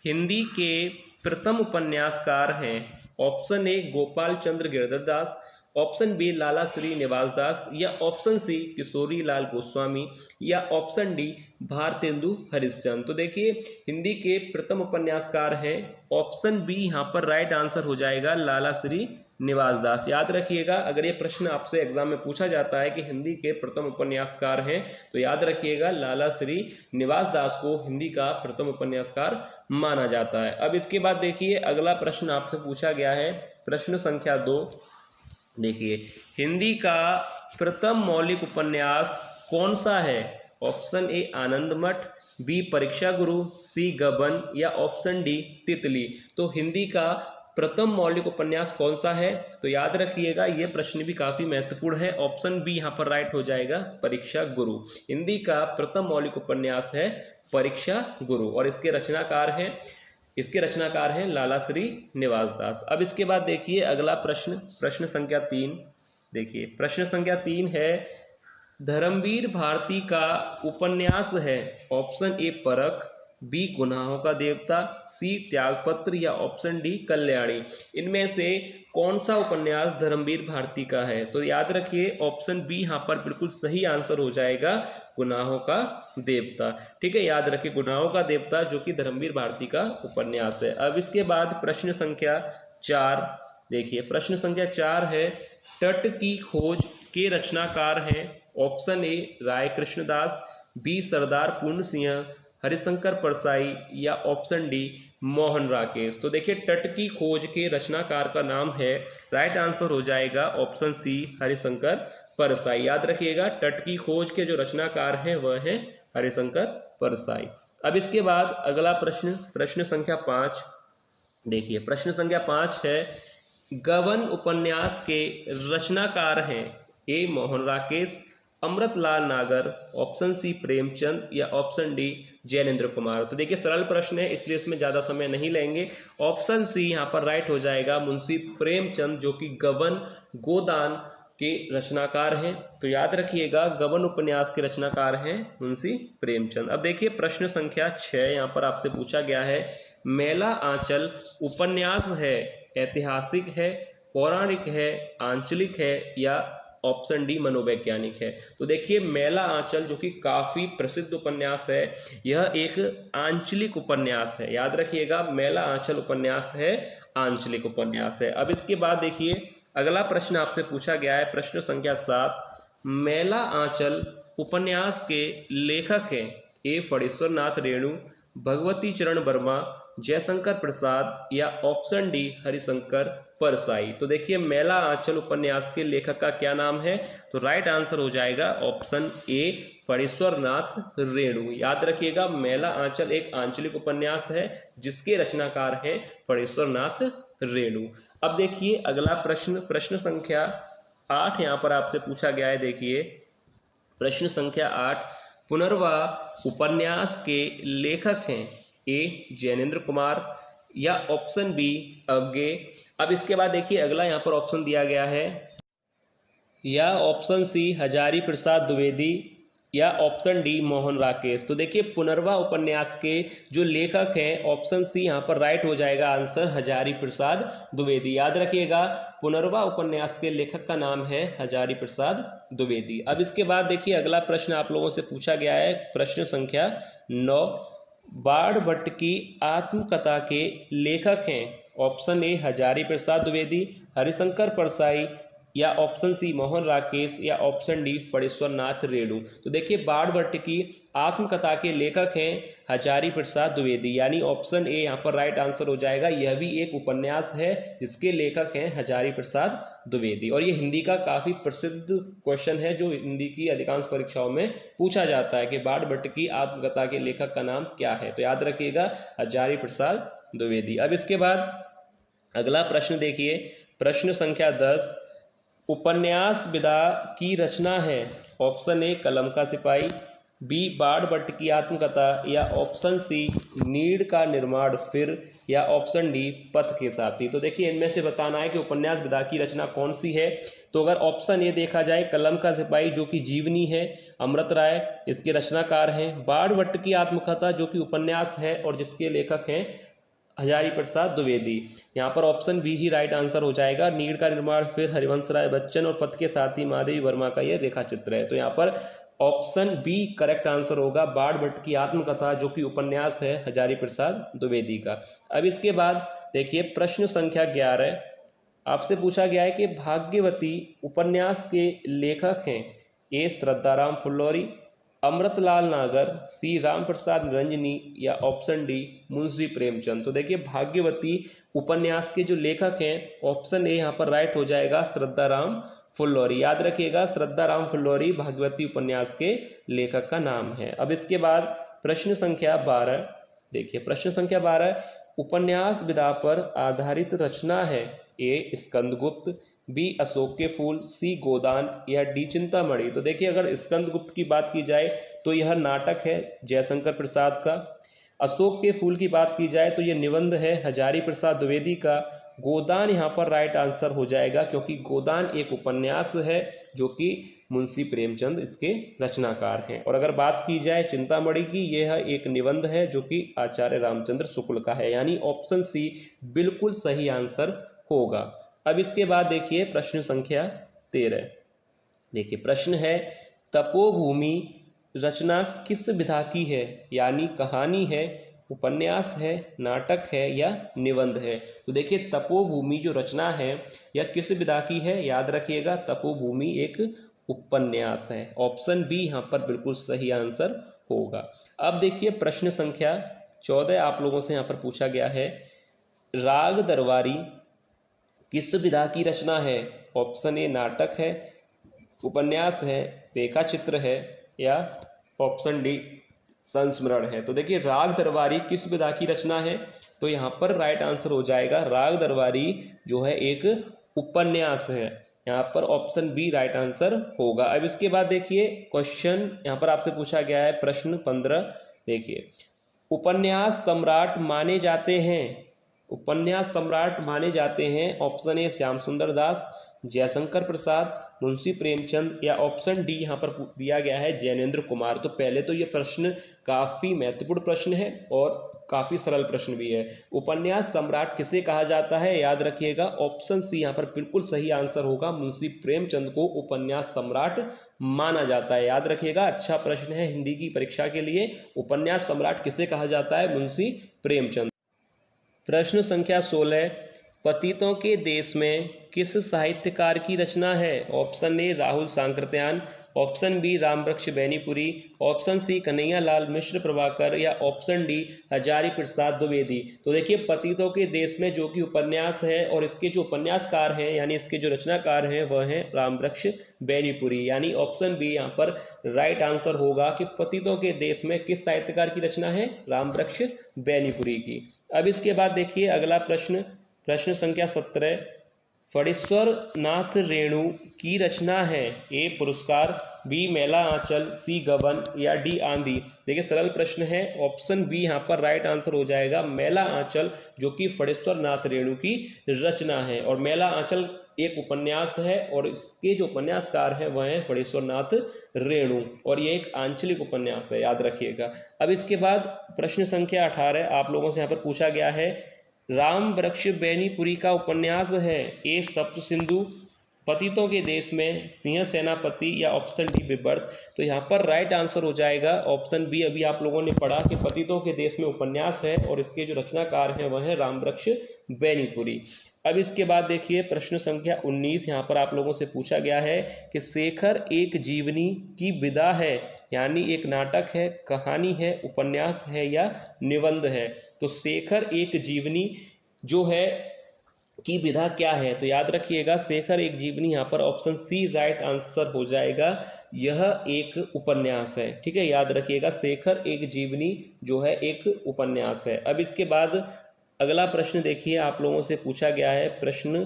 हिंदी के प्रथम उपन्यासकार हैं? Option A Gopal Chandra Girdhar Das, option B Lala Srinivas Das, या ऑप्शन सी किशोरी लाल गोस्वामी, या ऑप्शन डी भारतेंदु हरिश्चंद्र। तो देखिए हिंदी के प्रथम उपन्यासकार हैं, ऑप्शन बी यहाँ पर राइट आंसर हो जाएगा, लाला श्री निवास दास। याद रखिएगा, अगर ये प्रश्न आपसे एग्जाम में पूछा जाता है कि हिंदी के प्रथम उपन्यासकार हैं, तो याद रखिएगा लाला श्री निवास दास को हिंदी का प्रथम उपन्यासकार माना जाता है। अब इसके बाद देखिए अगला प्रश्न आपसे पूछा गया है, प्रश्न संख्या 2। देखिए हिंदी का प्रथम मौलिक उपन्यास कौन सा है? ऑप्शन ए आनंद मठ, बी परीक्षा गुरु, सी गबन, या ऑप्शन डी तितली। तो हिंदी का प्रथम मौलिक उपन्यास कौन सा है? तो याद रखिएगा ये प्रश्न भी काफी महत्वपूर्ण है, ऑप्शन बी यहाँ पर राइट हो जाएगा, परीक्षा गुरु। हिंदी का प्रथम मौलिक उपन्यास है परीक्षा गुरु, और इसके रचनाकार हैं लाला श्री निवास दास। अब इसके बाद देखिए अगला प्रश्न, प्रश्न संख्या 3। देखिए प्रश्न संख्या 3 है, धर्मवीर भारती का उपन्यास है? ऑप्शन ए परख, बी गुनाहों का देवता, सी त्यागपत्र, या ऑप्शन डी कल्याणी। इनमें से कौन सा उपन्यास धर्मवीर भारती का है? तो याद रखिए ऑप्शन बी यहाँ पर बिल्कुल सही आंसर हो जाएगा, गुनाहों का देवता। ठीक है, याद रखिए गुनाहों का देवता जो कि धर्मवीर भारती का उपन्यास है। अब इसके बाद प्रश्न संख्या 4। देखिए प्रश्न संख्या 4 है, तट की खोज के रचनाकार हैं? Option A Rai Krishnadas, B Sardar Puran Singh, Harishankar Parsai, या ऑप्शन डी मोहन राकेश। तो देखिए तट की खोज के रचनाकार का नाम है, राइट आंसर हो जाएगा ऑप्शन सी हरिशंकर परसाई। याद रखिएगा तट की खोज के जो रचनाकार हैं वह हैं हरिशंकर परसाई। अब इसके बाद अगला प्रश्न, प्रश्न संख्या 5। देखिए प्रश्न संख्या 5 है, गबन उपन्यास के रचनाकार हैं? ए मोहन राकेश, अमृतलाल नागर, ऑप्शन सी प्रेमचंद, या ऑप्शन डी जैनेन्द्र कुमार। तो देखिए सरल प्रश्न है इसलिए इसमें ज्यादा समय नहीं लेंगे, ऑप्शन सी यहाँ पर राइट हो जाएगा, मुंशी प्रेमचंद, जो कि गबन गोदान के रचनाकार हैं। तो याद रखिएगा गबन उपन्यास के रचनाकार हैं मुंशी प्रेमचंद। अब देखिए प्रश्न संख्या 6 यहाँ पर आपसे पूछा गया है, मेला आंचल उपन्यास है ऐतिहासिक है, पौराणिक है, आंचलिक है, या ऑप्शन डी मनोवैज्ञानिक है। तो देखिए मेला आंचल जो कि काफी प्रसिद्ध उपन्यास है, यह एक आंचलिक उपन्यास है। याद रखिएगा मेला आंचल उपन्यास है, आंचलिक उपन्यास है। अब इसके बाद देखिए अगला प्रश्न आपसे पूछा गया है, प्रश्न संख्या 7। मेला आंचल उपन्यास के लेखक हैं? ए फणीश्वर नाथ रेणु, भगवती चरण वर्मा, जयशंकर प्रसाद, या ऑप्शन डी हरिशंकर परसाई। तो देखिए मेला आंचल उपन्यास के लेखक का क्या नाम है? तो राइट आंसर हो जाएगा ऑप्शन ए फणीश्वर नाथ रेणु। याद रखिएगा मेला आंचल एक आंचलिक उपन्यास है जिसके रचनाकार हैं फणीश्वर नाथ रेणु। अब देखिए अगला प्रश्न, प्रश्न संख्या 8 यहाँ पर आपसे पूछा गया है। देखिए प्रश्न संख्या 8, पुनर्वा उपन्यास के लेखक हैं? ए जैनेन्द्र कुमार, या ऑप्शन बी अज्ञे। अब इसके बाद देखिए अगला यहाँ पर ऑप्शन दिया गया है, या ऑप्शन सी हजारी प्रसाद द्विवेदी, या ऑप्शन डी मोहन राकेश। तो देखिए पुनर्वा उपन्यास के जो लेखक हैं ऑप्शन सी यहाँ पर राइट हो जाएगा आंसर, हजारी प्रसाद द्विवेदी। याद रखिएगा पुनर्वा उपन्यास के लेखक का नाम है हजारी प्रसाद द्विवेदी। अब इसके बाद देखिए अगला प्रश्न आप लोगों से पूछा गया है, प्रश्न संख्या 9, बाण भट्ट की आत्मकथा के लेखक हैं? ऑप्शन ए हजारी प्रसाद द्विवेदी, हरिशंकर परसाई, या ऑप्शन सी मोहन राकेश, या ऑप्शन डी फणीश्वर नाथ रेणु। तो देखिए बाण भट्ट की आत्मकथा के लेखक हैं हजारी प्रसाद द्विवेदी, यानी ऑप्शन ए यहाँ पर राइट आंसर हो जाएगा। यह भी एक उपन्यास है जिसके लेखक हैं हजारी प्रसाद द्विवेदी, और ये हिंदी का काफी प्रसिद्ध क्वेश्चन है जो हिंदी की अधिकांश परीक्षाओं में पूछा जाता है कि बाण भट्ट की आत्मकथा के लेखक का नाम क्या है। तो याद रखिएगा हजारी प्रसाद द्विवेदी। अब इसके बाद अगला प्रश्न देखिए, प्रश्न संख्या 10, उपन्यास विधा की रचना है? ऑप्शन ए कलम का सिपाही, बी बाण भट्ट की आत्मकथा, या ऑप्शन सी नीड़ का निर्माण फिर, या ऑप्शन डी पथ के साथी। तो देखिए इनमें से बताना है कि उपन्यास विधा की रचना कौन सी है। तो अगर ऑप्शन ए देखा जाए कलम का सिपाही जो कि जीवनी है, अमृत राय इसके रचनाकार हैं। बाण भट्ट की आत्मकथा जो कि उपन्यास है और जिसके लेखक हैं हजारी प्रसाद द्विवेदी। यहाँ पर ऑप्शन बी ही राइट आंसर हो जाएगा। नीड़ का निर्माण फिर हरिवंश राय बच्चन और पथ के साथी महादेवी वर्मा का यह रेखा चित्र है। तो यहाँ पर ऑप्शन बी करेक्ट आंसर होगा, बाण भट्ट की आत्मकथा जो कि उपन्यास है हजारी प्रसाद द्विवेदी का। अब इसके बाद देखिए प्रश्न संख्या 11 आपसे पूछा गया है कि भाग्यवती उपन्यास के लेखक हैं ए श्रद्धाराम फुल्लौरी, अमृतलाल नागर, सी राम प्रसाद निरंजनी, या ऑप्शन डी मुंशी प्रेमचंद। तो देखिए भाग्यवती उपन्यास के जो लेखक हैं ऑप्शन ए यहाँ पर राइट हो जाएगा, श्रद्धाराम फुल्लौरी। याद रखिएगा श्रद्धाराम फुल्लौरी भाग्यवती उपन्यास के लेखक का नाम है। अब इसके बाद प्रश्न संख्या 12 देखिए, प्रश्न संख्या 12 उपन्यास विधा पर आधारित रचना है ए स्कंदगुप्त, बी अशोक के फूल, सी गोदान, या डी चिंतामणि। तो देखिए अगर स्कंदगुप्त की बात की जाए तो यह नाटक है जयशंकर प्रसाद का। अशोक के फूल की बात की जाए तो यह निबंध है हजारी प्रसाद द्विवेदी का। गोदान यहाँ पर राइट आंसर हो जाएगा क्योंकि गोदान एक उपन्यास है जो कि मुंशी प्रेमचंद इसके रचनाकार हैं। और अगर बात की जाए चिंतामणि की, यह एक निबंध है जो कि आचार्य रामचंद्र शुक्ल का है, यानी ऑप्शन सी बिल्कुल सही आंसर होगा। अब इसके बाद देखिए प्रश्न संख्या 13 देखिए, प्रश्न है तपोभूमि रचना किस विधा की है, यानी कहानी है, उपन्यास है, नाटक है, या निबंध है। तो देखिए तपोभूमि जो रचना है यह किस विधा की है, याद रखिएगा तपोभूमि एक उपन्यास है। ऑप्शन बी यहाँ पर बिल्कुल सही आंसर होगा। अब देखिए प्रश्न संख्या 14 आप लोगों से यहाँ पर पूछा गया है, राग दरबारी किस विधा की रचना है। ऑप्शन ए नाटक है, उपन्यास है, रेखा चित्र है, या ऑप्शन डी संस्मरण है। तो देखिए राग दरबारी किस विधा की रचना है, तो यहाँ पर राइट आंसर हो जाएगा राग दरबारी जो है एक उपन्यास है। यहाँ पर ऑप्शन बी राइट आंसर होगा। अब इसके बाद देखिए क्वेश्चन यहाँ पर आपसे पूछा गया है प्रश्न 15 देखिए, उपन्यास सम्राट माने जाते हैं, उपन्यास सम्राट माने जाते हैं ऑप्शन ए श्याम सुंदर दास, जयशंकर प्रसाद, मुंशी प्रेमचंद, या ऑप्शन डी यहाँ पर दिया गया है जैनेन्द्र कुमार। तो पहले तो ये प्रश्न काफी महत्वपूर्ण प्रश्न है और काफी सरल प्रश्न भी है। उपन्यास सम्राट किसे कहा जाता है, याद रखिएगा ऑप्शन सी यहाँ पर बिल्कुल सही आंसर होगा, मुंशी प्रेमचंद को उपन्यास सम्राट माना जाता है। याद रखिएगा अच्छा प्रश्न है हिंदी की परीक्षा के लिए, उपन्यास सम्राट किसे कहा जाता है, मुंशी प्रेमचंद। प्रश्न संख्या 16 पतितों के देश में किस साहित्यकार की रचना है। Option A Rahul Sankrityayan, option B Rambriksh Benipuri, option C Kanhaiyalal Mishra Prabhakar, या ऑप्शन डी हजारी प्रसाद द्विवेदी। तो देखिए पतितों के देश में जो कि उपन्यास है और इसके जो उपन्यासकार हैं यानी इसके जो रचनाकार हैं वह हैं रामवृक्ष बेनीपुरी, यानी ऑप्शन बी यहाँ पर राइट आंसर होगा कि पतितों के देश में किस साहित्यकार की रचना है, रामवृक्ष बेनीपुरी की। अब इसके बाद देखिए अगला प्रश्न, प्रश्न संख्या 17 फणीश्वर नाथ रेणु की रचना है। ए पुरस्कार, बी मेला आंचल, सी गबन, या डी आंधी। देखिए सरल प्रश्न है, ऑप्शन बी यहाँ पर राइट आंसर हो जाएगा, मेला आंचल जो कि फणीश्वर नाथ रेणु की रचना है। और मेला आंचल एक उपन्यास है और इसके जो उपन्यासकार हैं वह हैं फणीश्वर नाथ रेणु और ये एक आंचलिक उपन्यास है, याद रखिएगा। अब इसके बाद प्रश्न संख्या 18 आप लोगों से यहाँ पर पूछा गया है, रामवृक्ष बेनीपुरी का उपन्यास है। ए सप्त सिंधु, पतितों के देश में, सिंह सेनापति, या ऑप्शन डी विवर्त। तो यहाँ पर राइट आंसर हो जाएगा ऑप्शन बी। अभी आप लोगों ने पढ़ा कि पतितों के देश में उपन्यास है और इसके जो रचनाकार हैं वह है रामवृक्ष बेनीपुरी। अब इसके बाद देखिए प्रश्न संख्या 19 यहाँ पर आप लोगों से पूछा गया है कि शेखर एक जीवनी की विधा है, यानी एक नाटक है, कहानी है, उपन्यास है, या निबंध है। तो शेखर एक जीवनी जो है की विधा क्या है, तो याद रखिएगा शेखर एक जीवनी यहाँ पर ऑप्शन सी राइट आंसर हो जाएगा, यह एक उपन्यास है। ठीक है, याद रखिएगा शेखर एक जीवनी जो है एक उपन्यास है। अब इसके बाद अगला प्रश्न देखिए आप लोगों से पूछा गया है, प्रश्न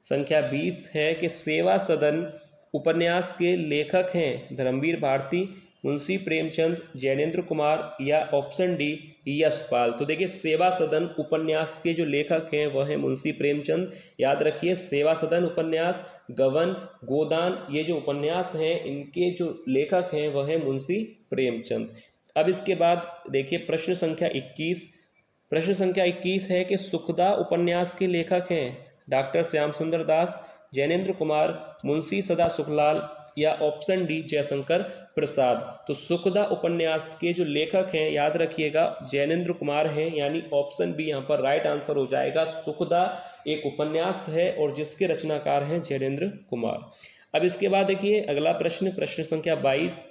संख्या 20 है कि सेवा सदन उपन्यास के लेखक हैं धर्मवीर भारती, मुंशी प्रेमचंद, जैनेन्द्र कुमार या ऑप्शन डी यशपाल। तो देखिए सेवा सदन उपन्यास के जो लेखक हैं वह है मुंशी प्रेमचंद। याद रखिए सेवा सदन उपन्यास, गबन, गोदान, ये जो उपन्यास हैं इनके जो लेखक हैं वह है मुंशी प्रेमचंद। अब इसके बाद देखिए प्रश्न संख्या 21। प्रश्न संख्या 21 है कि सुखदा उपन्यास के लेखक हैं डॉक्टर श्याम सुंदर दास, जैनेन्द्र कुमार, मुंशी सदा सुखलाल या ऑप्शन डी जयशंकर प्रसाद। तो सुखदा उपन्यास के जो लेखक हैं याद रखिएगा जैनेन्द्र कुमार हैं, यानी ऑप्शन बी यहाँ पर राइट आंसर हो जाएगा। सुखदा एक उपन्यास है और जिसके रचनाकार हैं जैनेन्द्र कुमार। अब इसके बाद देखिए अगला प्रश्न, प्रश्न संख्या 22।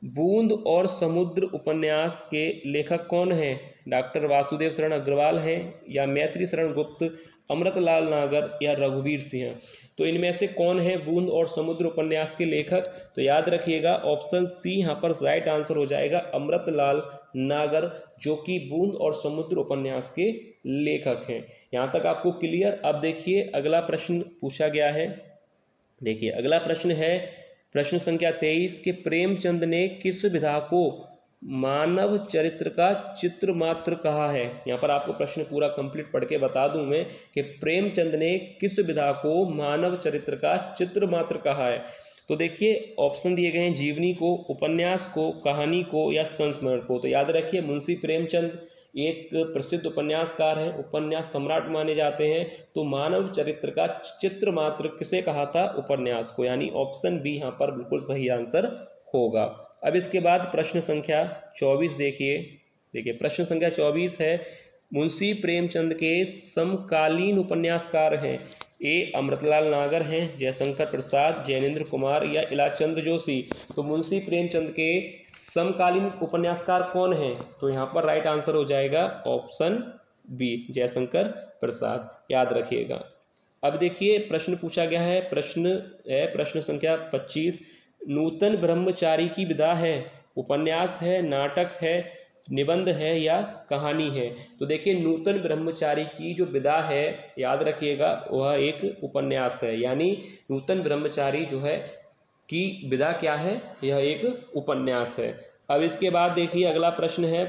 बूंद और समुद्र उपन्यास के लेखक कौन हैं? डॉक्टर वासुदेव शरण अग्रवाल हैं या मैत्री शरण गुप्त, अमृतलाल नागर या रघुवीर सिंह। तो इनमें से कौन है बूंद और समुद्र उपन्यास के लेखक? तो याद रखिएगा ऑप्शन सी यहाँ पर राइट आंसर हो जाएगा, अमृतलाल नागर, जो कि बूंद और समुद्र उपन्यास के लेखक हैं। यहाँ तक आपको क्लियर। अब देखिए अगला प्रश्न पूछा गया है। देखिए अगला प्रश्न है प्रश्न संख्या 23 के प्रेमचंद ने किस विधा को मानव चरित्र का चित्र मात्र कहा है? यहाँ पर आपको प्रश्न पूरा कंप्लीट पढ़ के बता दूं मैं कि प्रेमचंद ने किस विधा को मानव चरित्र का चित्र मात्र कहा है। तो देखिए ऑप्शन दिए गए हैं, जीवनी को, उपन्यास को, कहानी को या संस्मरण को। तो याद रखिए मुंशी प्रेमचंद एक प्रसिद्ध उपन्यासकार हैं, उपन्यास सम्राट माने जाते हैं। तो मानव चरित्र का चित्र मात्र किसे कहा था? उपन्यास को, यानी ऑप्शन बी यहाँ पर बिल्कुल सही आंसर होगा। अब इसके बाद प्रश्न संख्या 24 देखिए प्रश्न संख्या 24 है, मुंशी प्रेमचंद के समकालीन उपन्यासकार हैं ए अमृतलाल नागर हैं, जयशंकर प्रसाद, जैनेन्द्र कुमार या इलाचंद्र जोशी। तो मुंशी प्रेमचंद के समकालीन उपन्यासकार कौन हैं? तो यहाँ पर राइट आंसर हो जाएगा ऑप्शन बी जयशंकर प्रसाद। याद रखिएगा। अब देखिए प्रश्न पूछा गया है, प्रश्न संख्या 25। नूतन ब्रह्मचारी की विधा है, उपन्यास है, नाटक है, निबंध है या कहानी है? तो देखिए नूतन ब्रह्मचारी की जो विधा है याद रखिएगा वह एक उपन्यास है, यानी नूतन ब्रह्मचारी जो है की विधा क्या है? यह एक उपन्यास है। अब इसके बाद देखिए अगला प्रश्न है,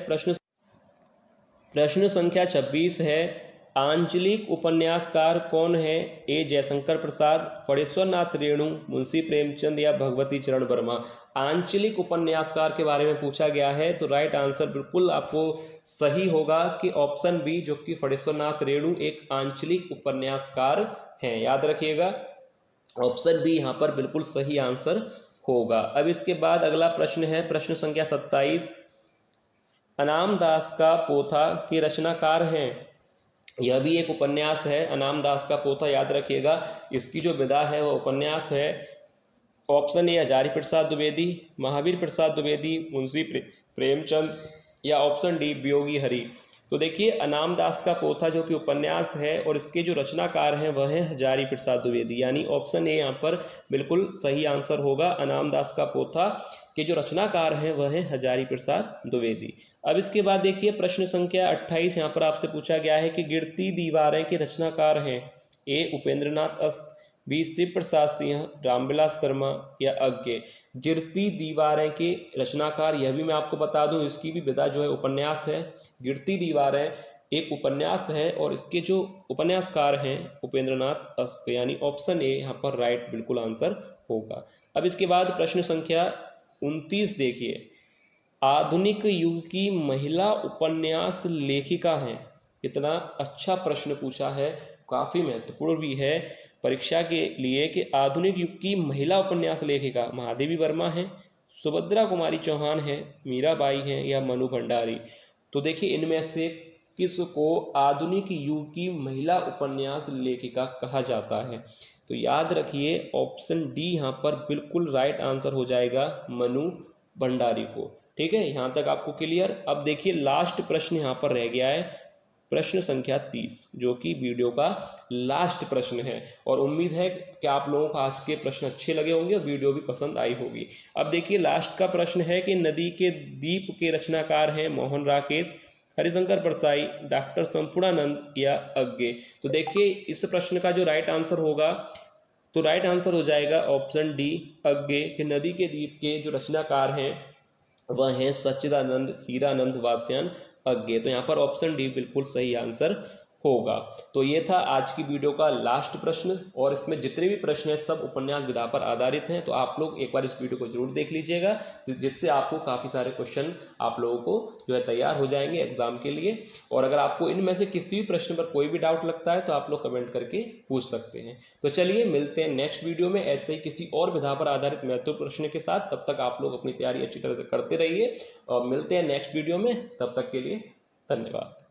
प्रश्न संख्या 26 है, आंचलिक उपन्यासकार कौन है? ए जयशंकर प्रसाद, फणेश्वर नाथ रेणु, मुंशी प्रेमचंद या भगवती चरण वर्मा। आंचलिक उपन्यासकार के बारे में पूछा गया है, तो राइट आंसर बिल्कुल आपको सही होगा कि ऑप्शन बी, जो कि फणेश्वर नाथ रेणु एक आंचलिक उपन्यासकार हैं। याद रखिएगा ऑप्शन बी यहाँ पर बिल्कुल सही आंसर होगा। अब इसके बाद अगला प्रश्न है, प्रश्न संख्या 27। अनाम दास का पोथा के रचनाकार हैं, यह भी एक उपन्यास है। अनाम दास का पोथा याद रखिएगा इसकी जो विधा है वह उपन्यास है। ऑप्शन ए हजारी प्रसाद द्विवेदी, महावीर प्रसाद द्विवेदी, मुंशी प्रेमचंद या ऑप्शन डी वियोगी हरि। तो देखिए अनाम दास का पोथा जो कि उपन्यास है और इसके जो रचनाकार हैं वह है हजारी प्रसाद द्विवेदी, यानी ऑप्शन ए यहाँ पर बिल्कुल सही आंसर होगा। अनाम दास का पोथा के जो रचनाकार हैं वह है हजारी प्रसाद द्विवेदी। अब इसके बाद देखिए प्रश्न संख्या 28 यहाँ पर आपसे पूछा गया है कि गिरती दीवारें के रचनाकार हैं ए उपेंद्रनाथ अस्त, बी शिव प्रसाद सिंह, रामविलास शर्मा या अज्ञे। गिरती दीवारें के रचनाकार, यह भी मैं आपको बता दूं, इसकी भी विधा जो है उपन्यास है। गिरती दीवारें एक उपन्यास है और इसके जो उपन्यासकार हैं उपेंद्रनाथ अस्त, यानी ऑप्शन ए यहाँ पर राइट बिल्कुल आंसर होगा। अब इसके बाद प्रश्न संख्या 29 देखिए, आधुनिक युग की महिला उपन्यास लेखिका हैं। इतना अच्छा प्रश्न पूछा है, काफी महत्वपूर्ण भी है परीक्षा के लिए कि आधुनिक युग की महिला उपन्यास लेखिका महादेवी वर्मा है, सुभद्रा कुमारी चौहान है, मीराबाई हैं या मनु भंडारी। तो देखिए इनमें से किसको आधुनिक युग की महिला उपन्यास लेखिका कहा जाता है? तो याद रखिए ऑप्शन डी यहाँ पर बिल्कुल राइट आंसर हो जाएगा, मनु भंडारी को। ठीक है, यहाँ तक आपको क्लियर। अब देखिए लास्ट प्रश्न यहाँ पर रह गया है, प्रश्न संख्या 30, जो कि वीडियो का लास्ट प्रश्न है और उम्मीद है कि आप लोगों को आज के प्रश्न अच्छे लगे होंगे और वीडियो भी पसंद आई होगी। अब देखिए लास्ट का प्रश्न है कि नदी के दीप के रचनाकार हैं मोहन राकेश, हरिशंकर परसाई, डॉक्टर संपूर्णानंद या अज्ञे। तो देखिए इस प्रश्न का जो राइट आंसर होगा, तो राइट आंसर हो जाएगा ऑप्शन डी अज्ञे, कि नदी के दीप के जो रचनाकार हैं वह हैं सच्चिदानंद हीरानंद वासयान अज्ञे। तो यहाँ पर ऑप्शन डी बिल्कुल सही आंसर होगा। तो ये था आज की वीडियो का लास्ट प्रश्न, और इसमें जितने भी प्रश्न हैं सब उपन्यास विधा पर आधारित हैं। तो आप लोग एक बार इस वीडियो को जरूर देख लीजिएगा, जिससे आपको काफ़ी सारे क्वेश्चन आप लोगों को जो है तैयार हो जाएंगे एग्जाम के लिए। और अगर आपको इनमें से किसी भी प्रश्न पर कोई भी डाउट लगता है तो आप लोग कमेंट करके पूछ सकते हैं। तो चलिए मिलते हैं नेक्स्ट वीडियो में ऐसे ही किसी और विधा पर आधारित महत्वपूर्ण प्रश्न के साथ। तब तक आप लोग अपनी तैयारी अच्छी तरह से करते रहिए और मिलते हैं नेक्स्ट वीडियो में। तब तक के लिए धन्यवाद।